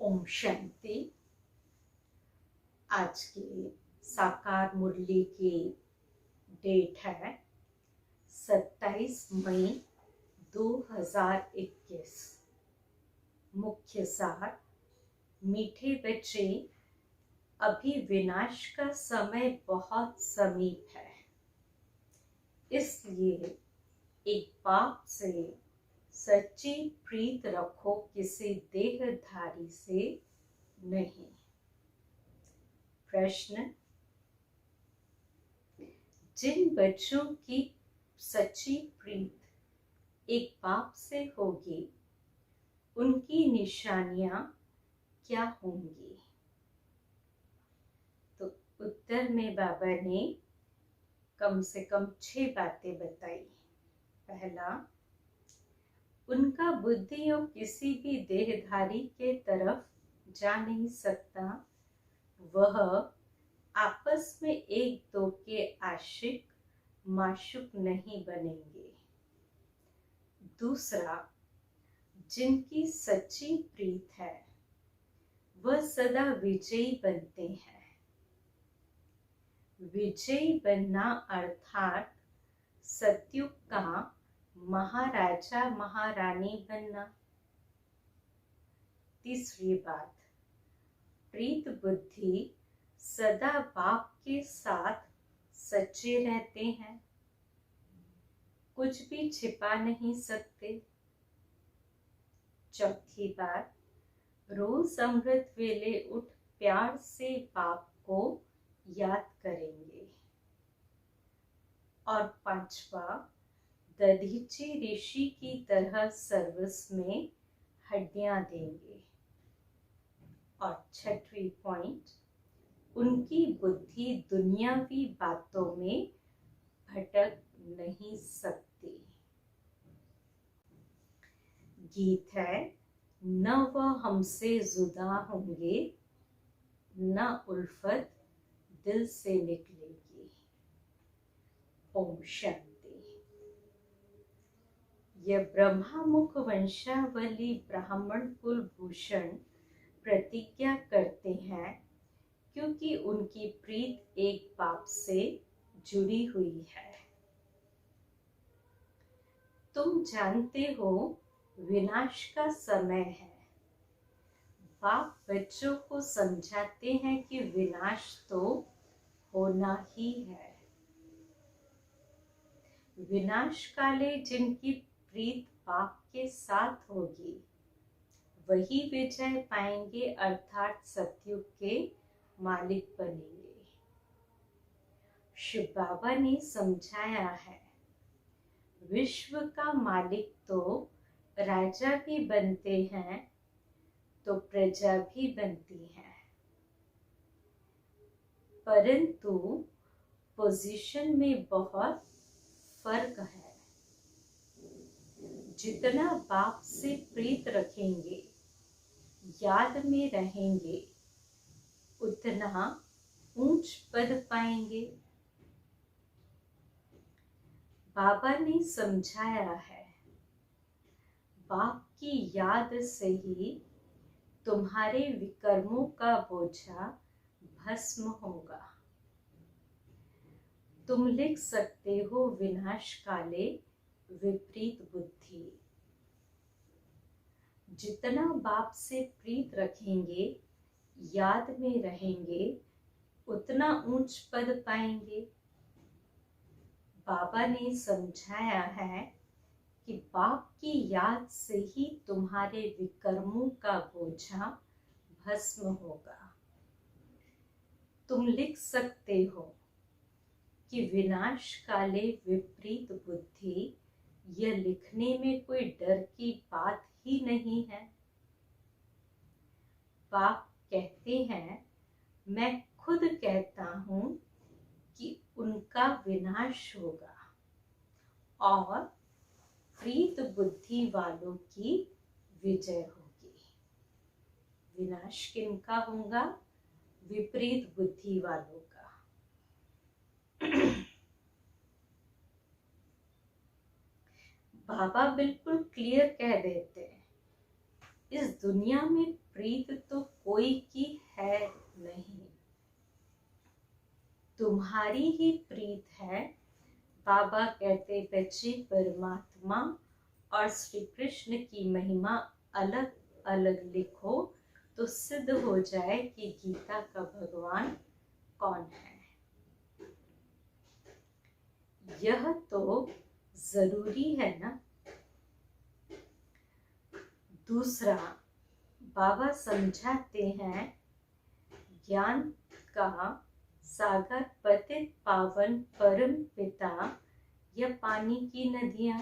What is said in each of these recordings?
ओम शांति। आज की साकार मुरली की डेट है 27 मई 2021। मुख्य सार: मीठे बच्चे, अभी विनाश का समय बहुत समीप है, इसलिए एक बाप से सच्ची प्रीत रखो, किसी देहधारी से नहीं। प्रश्न: जिन बच्चों की सच्ची प्रीत एक बाप से होगी, उनकी निशानियां क्या होंगी? तो उत्तर में बाबा ने कम से कम 6 बातें बताई। पहला, उनका बुद्धियों किसी भी देहधारी के तरफ जा नहीं सकता, वह आपस में एक दो के आशिक माशुक नहीं बनेंगे। दूसरा, जिनकी सच्ची प्रीत है वह सदा विजयी बनते हैं। विजयी बनना अर्थात सतयुग का महाराजा महारानी बनना। तीसरी बात, प्रीत बुद्धि सदा बाप के साथ सच्चे रहते हैं, कुछ भी छिपा नहीं सकते। चौथी बात, रोज अमृत वेले उठ प्यार से बाप को याद करेंगे। और पांचवा, दधीची ऋषि की तरह सर्विस में हड्डियां देंगे। और छठवीं पॉइंट, उनकी बुद्धि दुनियावी बातों में भटक नहीं सकती। गीत है, न वह हमसे जुदा होंगे, न उल्फत दिल से निकलेगी। ओम शांति। यह ब्रह्मा मुख वंशावली ब्राह्मण कुल भूषण प्रतिज्ञा करते हैं, क्योंकि उनकी प्रीत एक बाप से जुड़ी हुई है। तुम जानते हो विनाश का समय है। बाप बच्चों को समझाते हैं कि विनाश तो होना ही है। विनाश काले जिनकी प्रीत बाप के साथ होगी, वही विजय पाएंगे, अर्थात सतयुग के मालिक बनेंगे। शिव बाबा ने समझाया है, विश्व का मालिक तो राजा भी बनते हैं तो प्रजा भी बनती है, परंतु पोजीशन में बहुत फर्क है। जितना बाप से प्रीत रखेंगे, याद में रहेंगे, उतना ऊंच पद पाएंगे। बाबा ने समझाया है, बाप की याद से ही तुम्हारे विकर्मों का बोझा भस्म होगा। तुम लिख सकते हो विनाश काले विपरीत बुद्धि। जितना बाप से प्रीत रखेंगे, याद में रहेंगे, उतना ऊंच पद पाएंगे। बाबा ने समझाया है कि बाप की याद से ही तुम्हारे विकर्मों का बोझा भस्म होगा। तुम लिख सकते हो कि विनाश काले विपरीत बुद्धि, यह लिखने में कोई डर की बात ही नहीं है। बाप कहते हैं, मैं खुद कहता हूं कि उनका विनाश होगा और प्रीत बुद्धि वालों की विजय होगी। विनाश किनका होगा? विपरीत बुद्धि वालों का। बाबा बिल्कुल क्लियर कह देते हैं, इस दुनिया में प्रीत तो कोई की है नहीं, तुम्हारी ही प्रीत है। बाबा कहते बच्चे परमात्मा और श्री कृष्ण की महिमा अलग अलग लिखो तो सिद्ध हो जाए कि गीता का भगवान कौन है। यह तो जरूरी है ना। दूसरा, बाबा समझाते हैं ज्ञान का सागर पतित पावन परम पिता या पानी की नदियां,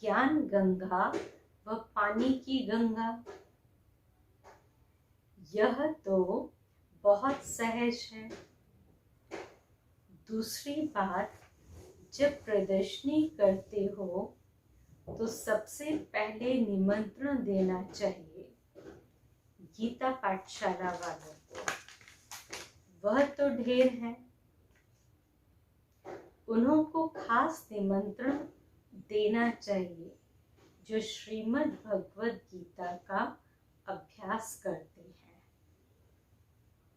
ज्ञान गंगा व पानी की गंगा। यह तो बहुत सहज है। दूसरी बात, जब प्रदर्शनी करते हो तो सबसे पहले निमंत्रण देना चाहिए गीता पाठशाला वालों को। वह तो ढेर है, उन्हों को खास निमंत्रण देना चाहिए जो श्रीमद् भगवद गीता का अभ्यास करते हैं।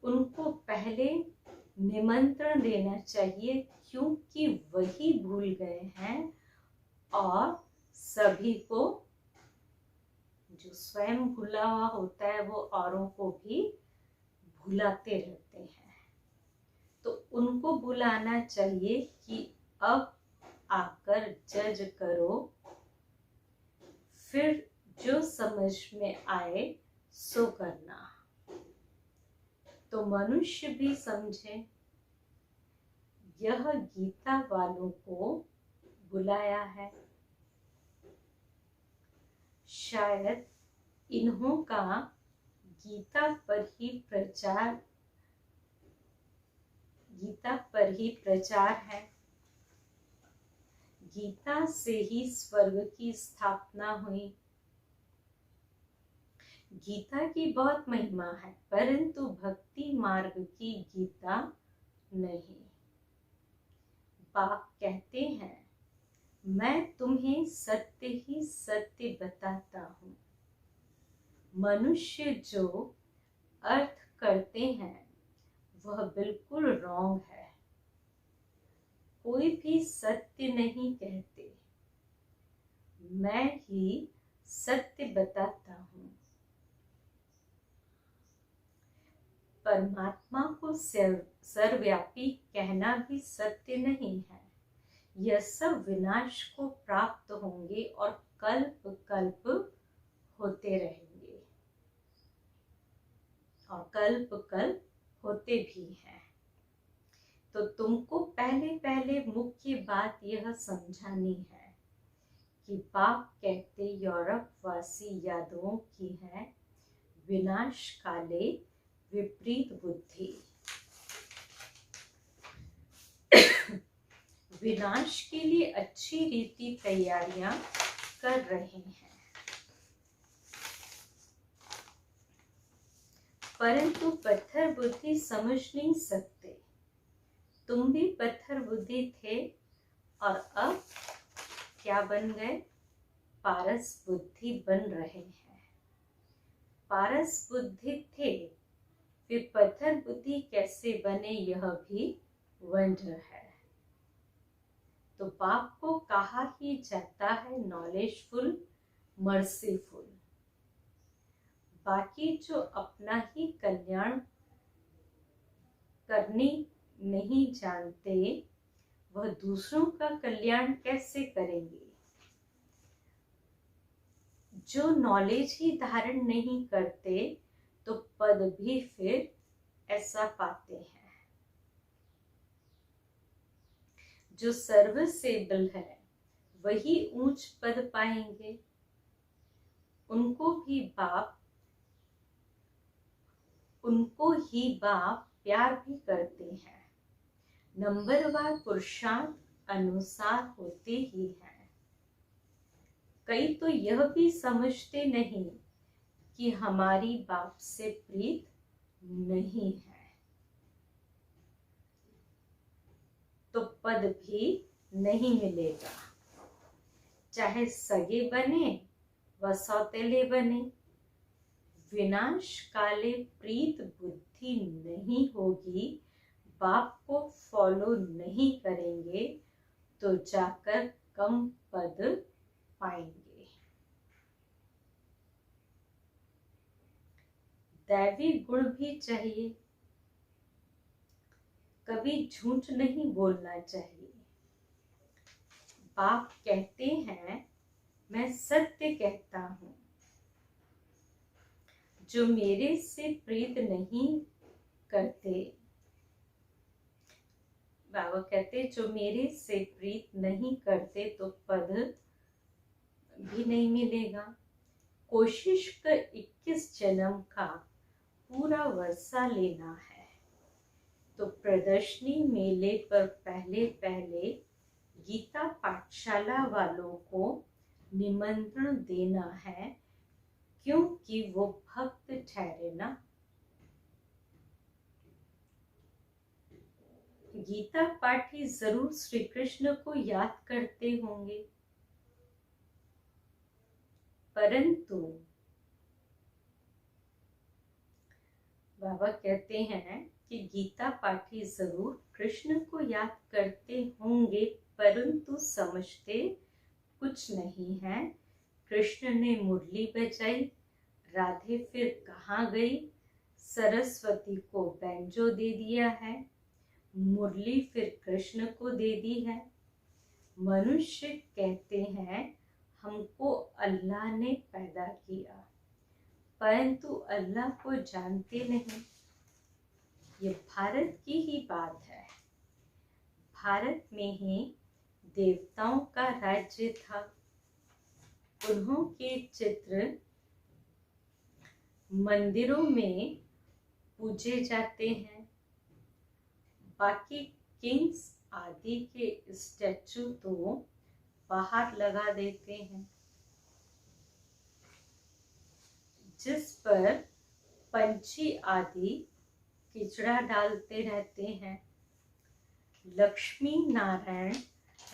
उनको पहले निमंत्रण देना चाहिए क्योंकि वही भूल गए हैं और सभी को, जो स्वयं भूला हुआ होता है वो औरों को भी भुलाते रहते हैं। तो उनको बुलाना चाहिए कि अब आकर जज करो, फिर जो समझ में आए सो करना। तो मनुष्य भी समझे। यह गीता वालों को बुलाया है। शायद इन्हों का गीता पर ही प्रचार है। गीता से ही स्वर्ग की स्थापना हुई। गीता की बहुत महिमा है, परंतु भक्ति मार्ग की गीता नहीं। बाप कहते हैं मैं तुम्हें सत्य ही सत्य बताता हूँ। मनुष्य जो अर्थ करते हैं वह बिल्कुल रॉन्ग है। कोई भी सत्य नहीं कहते, मैं ही सत्य बताता हूँ। परमात्मा को सर्वव्यापी कहना भी सत्य नहीं है। यह सब विनाश को प्राप्त होंगे और कल्प कल्प होते रहेंगे और कल्प कल्प होते भी हैं। तो तुमको पहले मुख्य बात यह समझानी है कि बाप कहते यूरोप वासी यादवों की है विनाश काले विपरीत बुद्धि। विनाश के लिए अच्छी रीति तैयारियां कर रहे हैं, परंतु पत्थर बुद्धि समझ नहीं सकते। तुम भी पत्थर बुद्धि थे और अब क्या बन गए? पारस बुद्धि बन रहे हैं। पारस बुद्धि थे, फिर पत्थर बुद्धि कैसे बने यह भी वंडर है। तो बाप को कहा ही जाता है नॉलेजफुल, मर्सीफुल। बाकी जो अपना ही कल्याण करने नहीं जानते वह दूसरों का कल्याण कैसे करेंगे? जो नॉलेज ही धारण नहीं करते तो पद भी फिर ऐसा पाते हैं। जो सर्विसेबल है वही ऊंच पद पाएंगे। उनको ही बाप प्यार भी करते हैं। नंबरवार पुरुषार्थ अनुसार होते ही हैं। कई तो यह भी समझते नहीं कि हमारी बाप से प्रीत नहीं है, तो पद भी नहीं मिलेगा। चाहे सगे बने व सौतेले बने, विनाश काले प्रीत बुद्धि नहीं होगी, बाप को फॉलो नहीं करेंगे तो जाकर कम पद पाएंगे। दैवी गुण भी चाहिए, कभी झूठ नहीं बोलना चाहिए। बाप कहते हैं मैं सत्य कहता हूँ, जो मेरे से प्रीत नहीं करते, बाबा कहते जो मेरे से प्रीत नहीं करते तो पद भी नहीं मिलेगा। कोशिश कर 21 जन्म का पूरा वर्षा लेना है, तो प्रदर्शनी मेले पर पहले पहले गीता पाठशाला वालों को निमंत्रण देना है, क्योंकि वो भक्त ठहरे ना। गीता पाठी जरूर श्री कृष्ण को याद करते होंगे, परंतु बाबा कहते हैं कि गीता पाठी जरूर कृष्ण को याद करते होंगे, परंतु समझते कुछ नहीं है। कृष्ण ने मुरली बजाई, राधे फिर कहाँ गई, सरस्वती को बैंजो दे दिया है, मुरली फिर कृष्ण को दे दी है। मनुष्य कहते हैं हमको अल्लाह ने पैदा किया, परंतु अल्लाह को जानते नहीं। ये भारत की ही बात है। भारत में ही देवताओं का राज्य था, उन्हों के चित्र मंदिरों में पूजे जाते हैं, बाकी किंग्स आदि के स्टैचू तो बाहर लगा देते हैं, जिस पर पंछी आदि किचड़ा डालते रहते हैं। लक्ष्मी नारायण,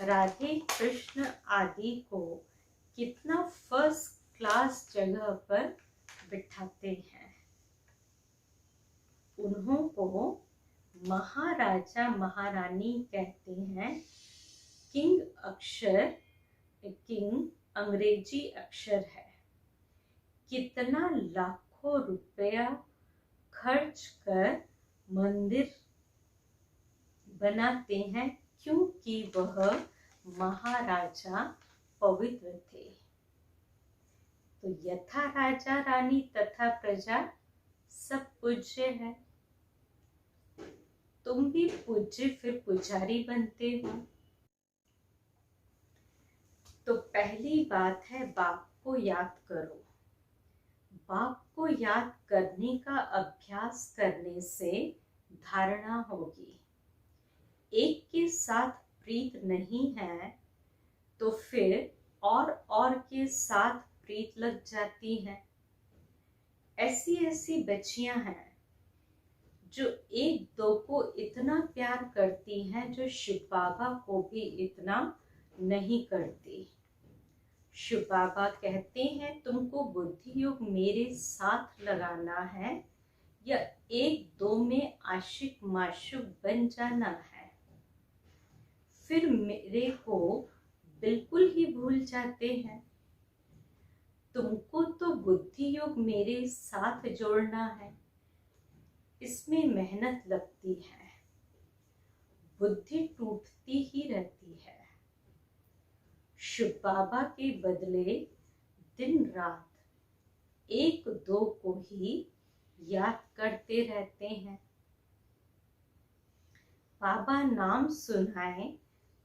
राधे कृष्ण आदि को कितना फर्स्ट क्लास जगह पर बिठाते हैं। उन्हों को महाराजा महारानी कहते हैं। किंग अक्षर, किंग अंग्रेजी अक्षर है। कितना लाखों रुपया खर्च कर मंदिर बनाते हैं, क्योंकि वह महाराजा पवित्र थे। तो यथा राजा रानी तथा प्रजा सब पूज्य है। तुम भी पूज्य फिर पुजारी बनते हो। तो पहली बात है बाप को याद करो। बाप को याद करने का अभ्यास करने से धारणा होगी। एक के साथ प्रीत नहीं है तो फिर और के साथ प्रीत लग जाती है। ऐसी ऐसी बच्चियां हैं जो एक दो को इतना प्यार करती हैं, जो शिव बाबा को भी इतना नहीं करती। शिव बाबा कहते हैं तुमको बुद्धि योग मेरे साथ लगाना है या एक दो में आशिक माशूक बन जाना है, फिर मेरे को बिल्कुल ही भूल जाते हैं। तुमको तो बुद्धि योग मेरे साथ जोड़ना है, इसमें मेहनत लगती है, बुद्धि टूटती ही रहती है। शिव बाबा के बदले दिन रात एक दो को ही याद करते रहते हैं। बाबा नाम सुनाए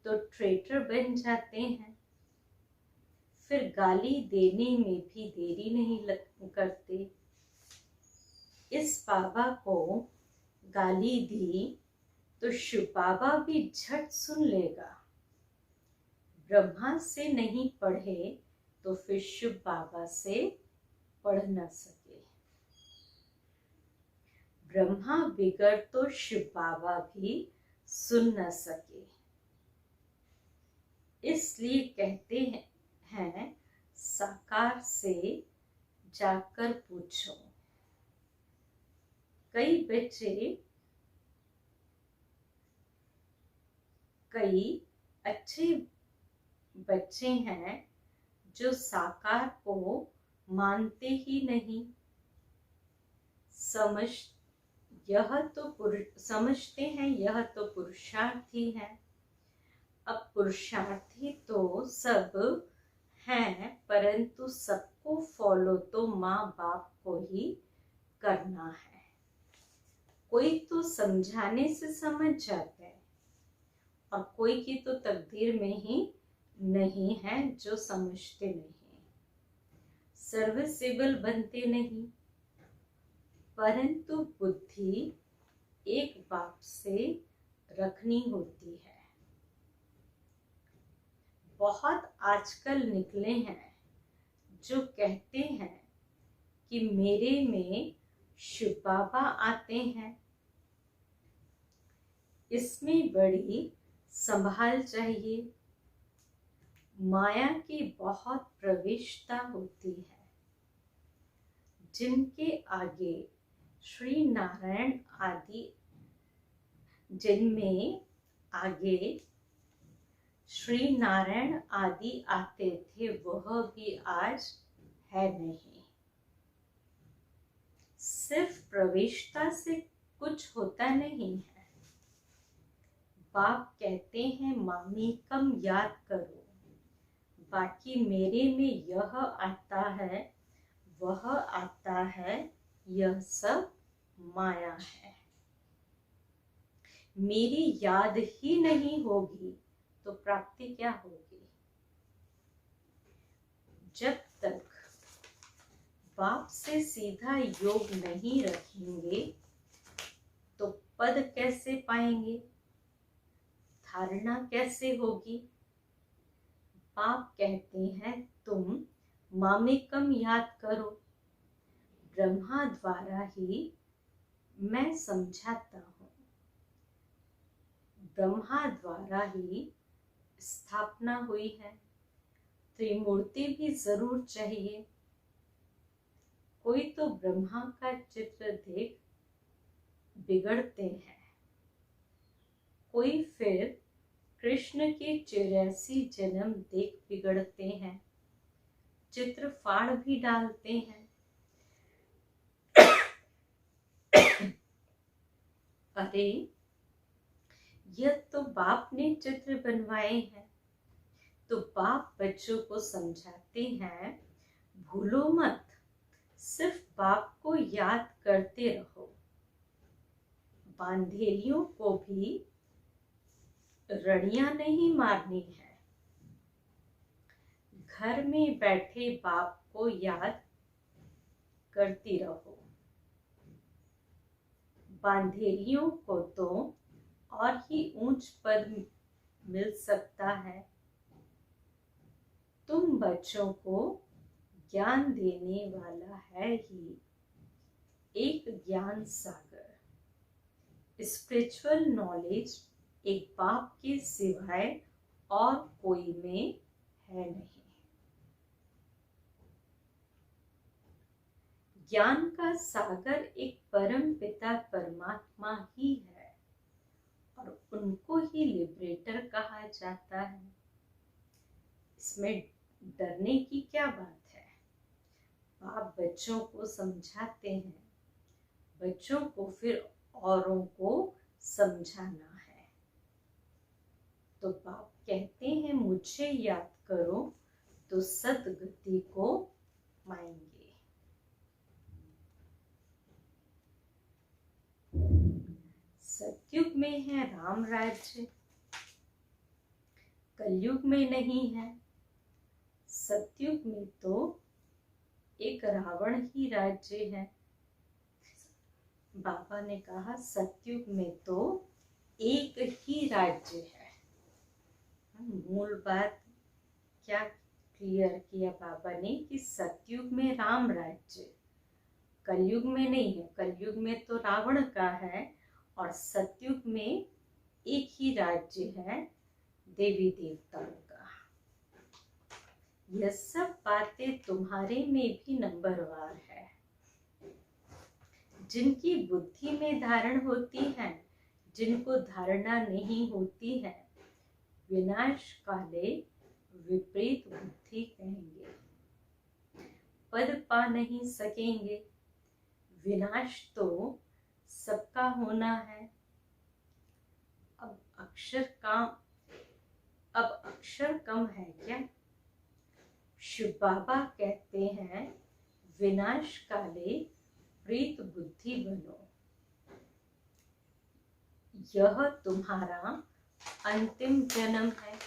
तो ट्रेटर बन जाते हैं, फिर गाली देने में भी देरी नहीं करते। इस बाबा को गाली दी तो शिव बाबा भी झट सुन लेगा। ब्रह्मा से नहीं पढ़े तो फिर शिव बाबा से पढ़ न सके। ब्रह्मा बिगड़ तो शिव बाबा भी सुन न सके। इसलिए कहते हैं साकार से जाकर पूछो। कई अच्छे बच्चे हैं जो साकार को मानते ही नहीं। समझते हैं यह तो पुरुषार्थी है। अब पुरुषार्थी तो सब हैं, परंतु सबको फॉलो तो माँ बाप को ही करना है। कोई तो समझाने से समझ जाते हैं और कोई की तो तकदीर में ही नहीं है जो समझते नहीं, सर्विसेबल बनते नहीं। परंतु बुद्धि एक बाप से रखनी होती है। बहुत आजकल निकले हैं जो कहते हैं कि मेरे में शिव बाबा आते हैं। इसमें बड़ी संभाल चाहिए। माया की बहुत प्रविष्टता होती है। जिनके आगे श्री नारायण आदि जिनमें आगे श्री नारायण आदि आते थे वह भी आज है नहीं। सिर्फ प्रवेशता से कुछ होता नहीं है। बाप कहते हैं मामी कम याद करो, बाकी मेरे में यह आता है वह आता है, यह सब माया है। मेरी याद ही नहीं होगी तो प्राप्ति क्या होगी? जब तक बाप से सीधा योग नहीं रखेंगे तो पद कैसे पाएंगे, धारणा कैसे होगी? बाप कहते हैं तुम मामेकम याद करो। ब्रह्मा द्वारा ही मैं समझाता हूँ, ब्रह्मा द्वारा ही स्थापना हुई है। त्रिमूर्ति भी जरूर चाहिए। कोई तो ब्रह्मा का चित्र देख बिगड़ते हैं, कोई फिर कृष्ण के 84 जन्म देख बिगड़ते हैं, चित्र फाड़ भी डालते हैं। अरे यह तो बाप ने चित्र बनवाए हैं। तो बाप बच्चों को समझाते हैं भूलो मत, सिर्फ बाप को याद करते रहो। बांधेलियों को भी रड़ियां नहीं मारनी है। घर में बैठे बाप को याद करती रहो। बांधेलियों को तो और ही ऊंच पद मिल सकता है। तुम बच्चों को ज्ञान देने वाला है ही एक ज्ञान सागर। स्पिरिचुअल नॉलेज एक बाप के सिवाय और कोई में है नहीं। ज्ञान का सागर एक परम पिता परमात्मा ही है और उनको ही लिबरेटर कहा जाता है। इसमें डरने की क्या बात है? आप बच्चों को समझाते हैं, बच्चों को फिर औरों को समझाना है। तो बाप कहते हैं मुझे याद करो तो सदगति को पाएंगे। सतयुग में है राम राज्य, कलयुग में नहीं है। सतयुग में तो एक रावण ही राज्य है। बाबा ने कहा सतयुग में तो एक ही राज्य है। मूल बात क्या क्लियर किया बाबा ने कि सतयुग में राम राज्य, कलयुग में नहीं है। कलयुग में तो रावण का है और सतयुग में एक ही राज्य है देवी देवताओं का। यह सब बातें तुम्हारे में भी नंबरवार है। जिनकी बुद्धि में धारण होती है, जिनको धारणा नहीं होती है, विनाश काले विपरीत बुद्धि कहेंगे। पद पा नहीं सकेंगे। विनाश तो सबका होना है। अब अक्षर कम है क्या? शिव बाबा कहते हैं विनाश काले प्रीत बुद्धि बनो। यह तुम्हारा अंतिम जन्म है।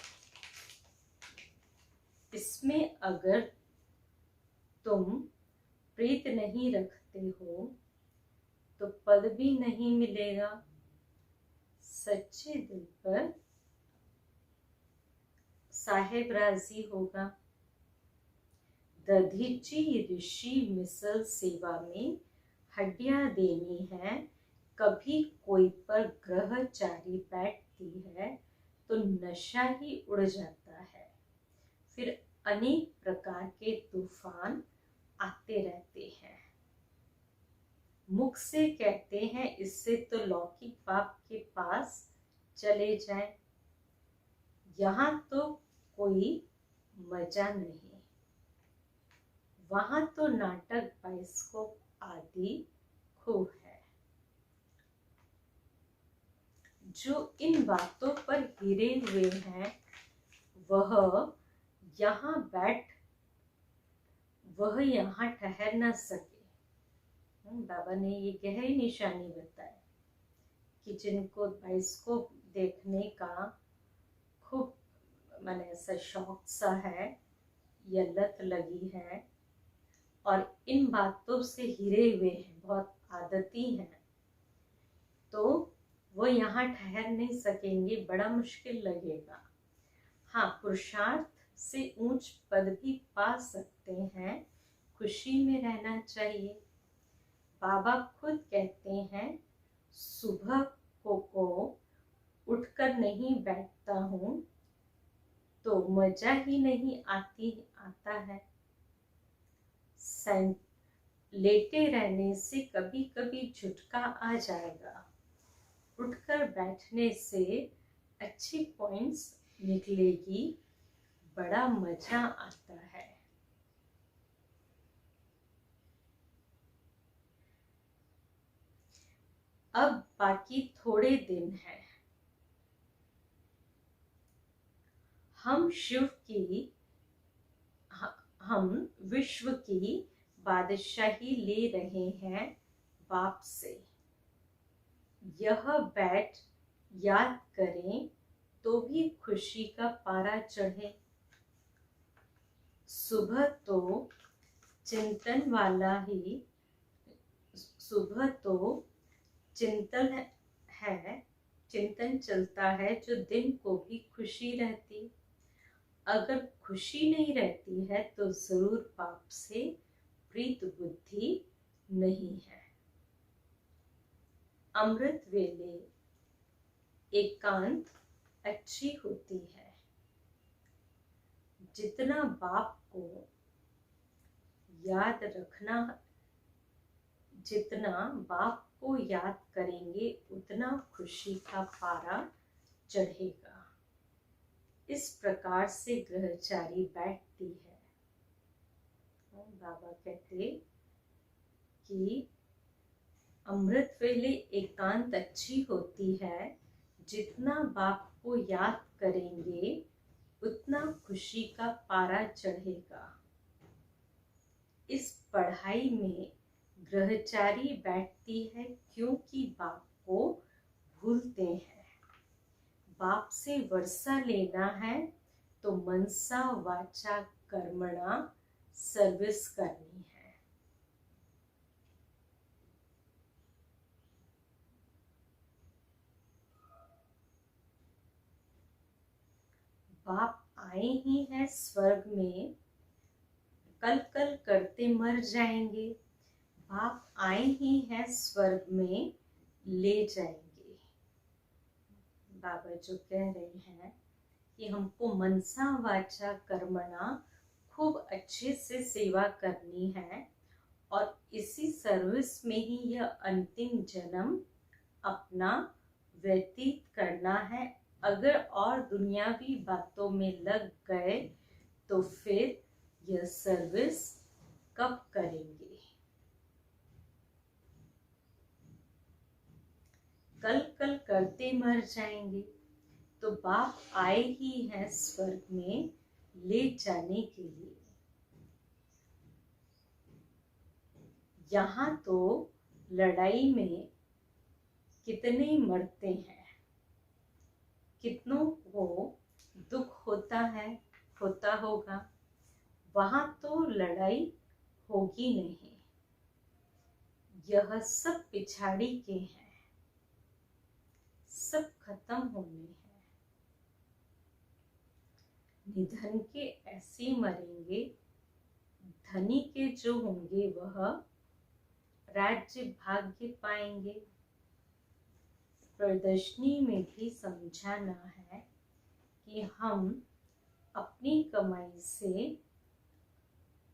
इसमें अगर तुम प्रीत नहीं रखते हो तो पद भी नहीं मिलेगा। सच्चे दिल पर साहेब राजी होगा। दधीची ऋषि मिसल सेवा में हड्डियां देनी है। कभी कोई पर ग्रहचारी बैठती है तो नशा ही उड़ जाता है। फिर अनेक प्रकार के तूफान आते रहते हैं। मुख से कहते हैं इससे तो लौकिक बाप के पास चले जाएं। यहाँ तो कोई मजा नहीं। वहां तो नाटक, बाइस्कोप आदि खूब है। जो इन बातों पर हिरे हुए हैं वह यहाँ ठहर न सके। बाबा ने ये गहरी निशानी बताई कि जिनको बाइस्कोप देखने का खूब माने ऐसा शौक सा है या लत लगी है और इन बातों से हिरे हुए हैं, बहुत आदती हैं, तो वो यहाँ ठहर नहीं सकेंगे। बड़ा मुश्किल लगेगा। हाँ, पुरुषार्थ से ऊंच पद भी पा सकते हैं। खुशी में रहना चाहिए। बाबा खुद कहते हैं सुबह को उठकर नहीं बैठता हूँ तो मजा ही नहीं आता है। लेटे रहने से कभी कभी झुटका आ जाएगा। उठकर बैठने से अच्छी पॉइंट्स निकलेगी। बड़ा मजा आता है। अब बाकी थोड़े दिन हैं। हम विश्व की बादशाही ले रहे हैं बाप से। यह बैठ याद करें तो भी खुशी का पारा चढ़े। सुबह तो चिंतन चिंतन चलता है जो दिन को भी खुशी रहती। अगर खुशी नहीं रहती है तो जरूर पाप से प्रीत बुद्धि नहीं है। अमृत वेले एकांत अच्छी होती है। जितना बाप को याद करेंगे उतना खुशी का पारा चढ़ेगा। इस प्रकार से ग्रहचारी बैठती है। बाबा कहते कि अमृत वेले एकांत अच्छी होती है। जितना बाप को याद करेंगे उतना खुशी का पारा चढ़ेगा। इस पढ़ाई में ग्रहचारी बैठती है क्योंकि बाप को भूलते हैं। बाप से वर्षा लेना है तो मनसा वाचा कर्मणा सर्विस करनी है। बाप आए ही हैं स्वर्ग में, कल कल करते मर जाएंगे। बाप आए ही हैं स्वर्ग में, ले जाएंगे। बाबा जो कह रहे हैं कि हमको मनसा वाचा कर्मणा खूब अच्छे से सेवा करनी है और इसी सर्विस में ही यह अंतिम जन्म अपना व्यतीत करना है। अगर और दुनियावी बातों में लग गए तो फिर यह सर्विस कब करेंगे? कल कल करते मर जाएंगे। तो बाप आए ही हैं स्वर्ग में ले जाने के लिए। यहाँ तो लड़ाई में कितने मरते हैं, कितनों को दुख होता है, होता होगा। वहां तो लड़ाई होगी नहीं। यह सब पिछाड़ी के हैं, सब खत्म होने हैं। निधन के ऐसे मरेंगे। धनी के जो होंगे वह राज्य भाग्य पाएंगे। प्रदर्शनी में भी समझाना है कि हम अपनी कमाई से,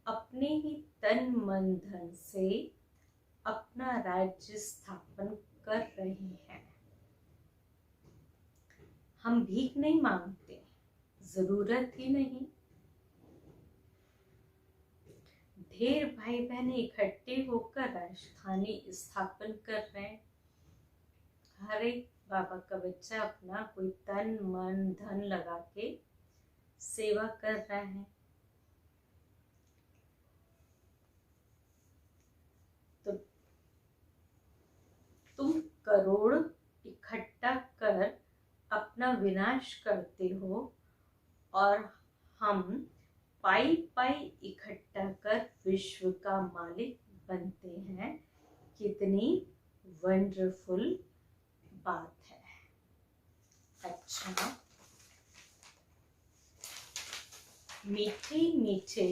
अपने ही तन मन धन से अपना राज्य स्थापन कर रहे हैं। हम भीख नहीं मांगते, जरूरत ही नहीं। ढेर भाई बहन इकट्ठे होकर राजधानी स्थापन कर रहे हैं। हर एक बाबा का बच्चा अपना कोई तन मन धन लगा के सेवा कर रहा है। तो तुम करोड़ इकट्ठा कर अपना विनाश करते हो और हम पाई पाई इकट्ठा कर विश्व का मालिक बनते हैं। कितनी वंडरफुल बात है। अच्छा, मीठे मीठे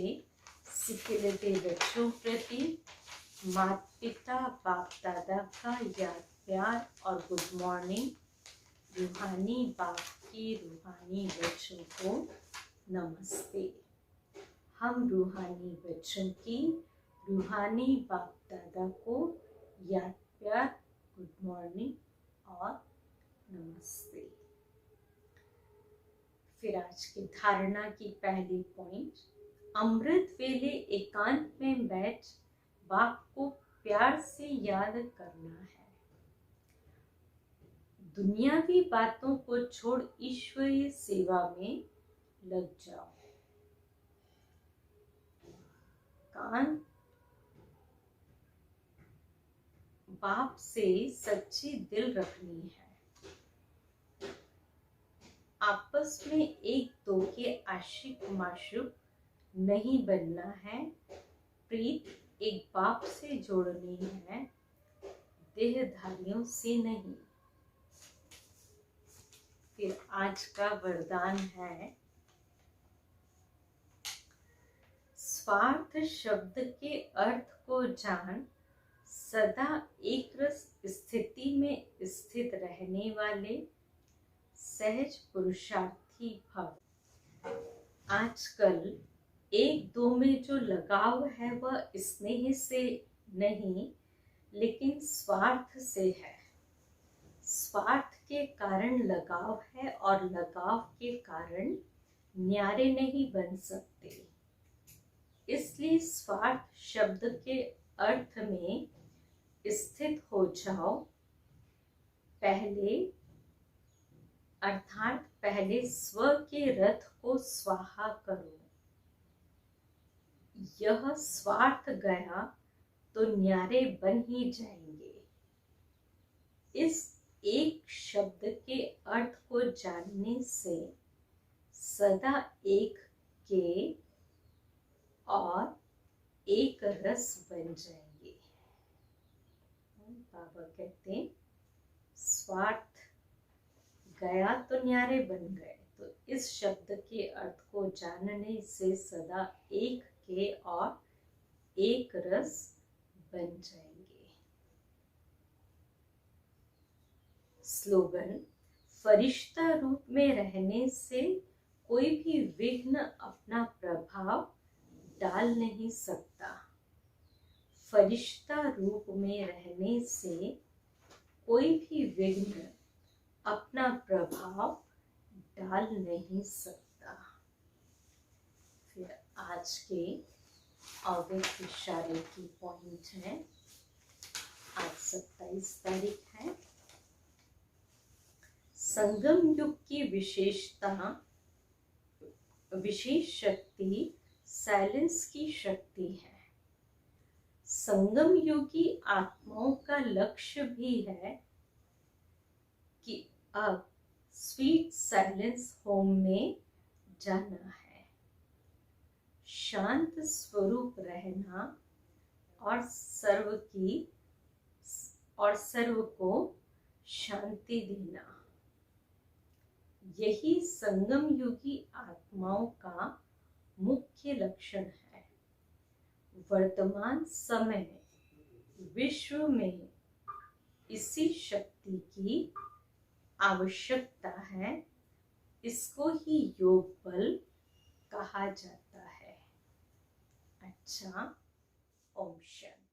सिखिलते बच्चों प्रति माता पिता बाप दादा का याद प्यार और गुड मॉर्निंग। रूहानी बाप की रूहानी बच्चों को नमस्ते। हम रूहानी बच्चों की रूहानी बाप दादा को याद प्यार, गुड मॉर्निंग और नमस्ते। फिर आज की धारणा की पहली पॉइंट, अमृत वेले एकांत में बैठ बाप को प्यार से याद करना है। दुनियावी बातों को छोड़ ईश्वरीय सेवा में लग जाओ। कान बाप से सच्ची दिल रखनी है। आपस में एक दो के आशिक माशूक नहीं बनना है। प्रीत एक बाप से जोड़नी है, देहधारियों से नहीं। फिर आज का वरदान है, स्वार्थ शब्द के अर्थ को जान, सदा एक रस स्थिति में स्थित रहने वाले सहज पुरुषार्थी भव। आजकल एक दो में जो लगाव है वह स्नेह से नहीं लेकिन स्वार्थ से है। स्वार्थ के कारण लगाव है और लगाव के कारण न्यारे नहीं बन सकते। इसलिए स्वार्थ शब्द के अर्थ में स्थित हो जाओ। पहले स्व के रथ को स्वाहा करो। यह स्वार्थ गया तो न्यारे बन ही जाएंगे। इस एक शब्द के अर्थ को जानने से सदा एक के और एक रस बन जाएंगे। बाबा कहते हैं स्वार्थ गया तो न्यारे बन गए। तो इस शब्द के अर्थ को जानने से सदा एक के और एक रस बन जाएंगे। स्लोगन, फरिश्ता रूप में रहने से कोई भी विघ्न अपना प्रभाव डाल नहीं सकता। फरिश्ता रूप में रहने से कोई भी विघ्न अपना प्रभाव डाल नहीं सकता। फिर आज के अव्यक्त इशारे की पॉइंट है। आज 27 तारीख है। संगम युग की विशेष शक्ति साइलेंस की शक्ति है। संगम युगी आत्माओं का लक्ष्य भी है कि अब स्वीट साइलेंस होम में जाना है, शांत स्वरूप रहना और सर्व को शांति देना। यही संगम युगी आत्माओं का मुख्य लक्षण है। वर्तमान समय विश्व में इसी शक्ति की आवश्यकता है। इसको ही योग बल कहा जाता है। अच्छा, ओम शांति।